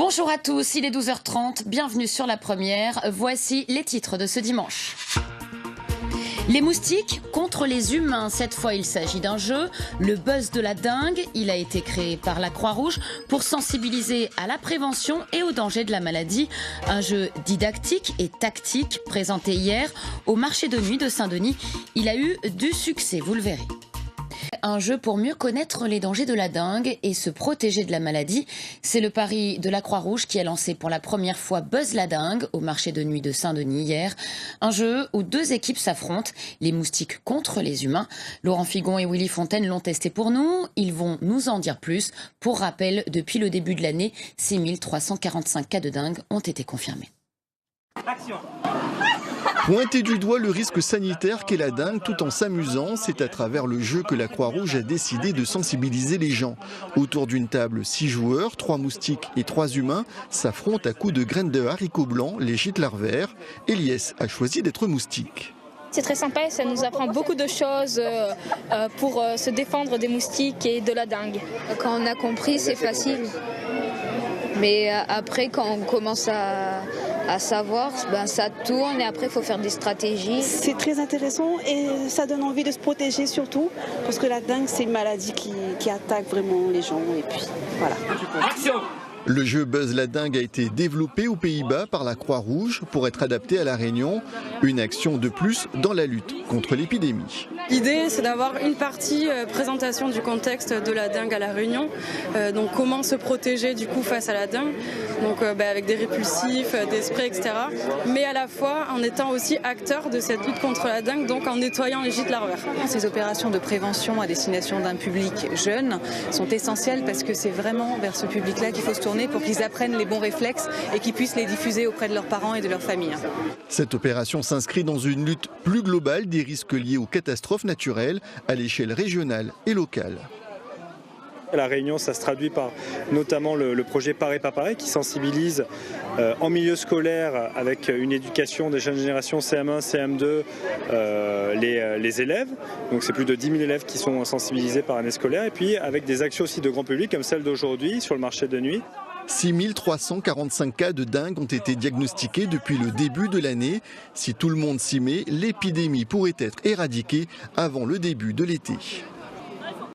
Bonjour à tous, il est 12h30, bienvenue sur La Première. Voici les titres de ce dimanche. Les moustiques contre les humains. Cette fois, il s'agit d'un jeu, le buzz de la dengue. Il a été créé par la Croix-Rouge pour sensibiliser à la prévention et aux dangers de la maladie. Un jeu didactique et tactique présenté hier au marché de nuit de Saint-Denis. Il a eu du succès, vous le verrez. Un jeu pour mieux connaître les dangers de la dengue et se protéger de la maladie. C'est le pari de la Croix-Rouge qui a lancé pour la première fois Buzz la dengue au marché de nuit de Saint-Denis hier. Un jeu où deux équipes s'affrontent, les moustiques contre les humains. Laurent Figon et Willy Fontaine l'ont testé pour nous. Ils vont nous en dire plus. Pour rappel, depuis le début de l'année, 6345 cas de dengue ont été confirmés. Action. Pointer du doigt le risque sanitaire qu'est la dengue tout en s'amusant, c'est à travers le jeu que la Croix-Rouge a décidé de sensibiliser les gens. Autour d'une table, 6 joueurs, 3 moustiques et 3 humains s'affrontent à coups de graines de haricots blancs, les gîtes larvaires. Eliès a choisi d'être moustique. C'est très sympa et ça nous apprend beaucoup de choses pour se défendre des moustiques et de la dengue. Quand on a compris, c'est facile. Mais après, quand on commence à savoir, ça tourne et après il faut faire des stratégies. C'est très intéressant et ça donne envie de se protéger surtout parce que la dengue c'est une maladie qui attaque vraiment les gens et puis voilà. Action. Le jeu Buzz la dengue a été développé aux Pays-Bas par la Croix-Rouge pour être adapté à La Réunion. Une action de plus dans la lutte contre l'épidémie. L'idée, c'est d'avoir une partie présentation du contexte de la dengue à La Réunion. Donc comment se protéger du coup face à la dengue. Donc avec des répulsifs, des sprays, etc. Mais à la fois en étant aussi acteur de cette lutte contre la dengue, donc en nettoyant les gîtes larvaires. Ces opérations de prévention à destination d'un public jeune sont essentielles parce que c'est vraiment vers ce public-là qu'il faut se tourner pour qu'ils apprennent les bons réflexes et qu'ils puissent les diffuser auprès de leurs parents et de leurs familles. Cette opération s'inscrit dans une lutte plus globale des risques liés aux catastrophes naturelles à l'échelle régionale et locale. À La Réunion, ça se traduit par notamment le projet Pareil pas pareil qui sensibilise en milieu scolaire avec une éducation des jeunes générations CM1, CM2 les élèves. Donc c'est plus de 10 000 élèves qui sont sensibilisés par année scolaire et puis avec des actions aussi de grand public comme celle d'aujourd'hui sur le marché de nuit. 6345 cas de dengue ont été diagnostiqués depuis le début de l'année. Si tout le monde s'y met, l'épidémie pourrait être éradiquée avant le début de l'été.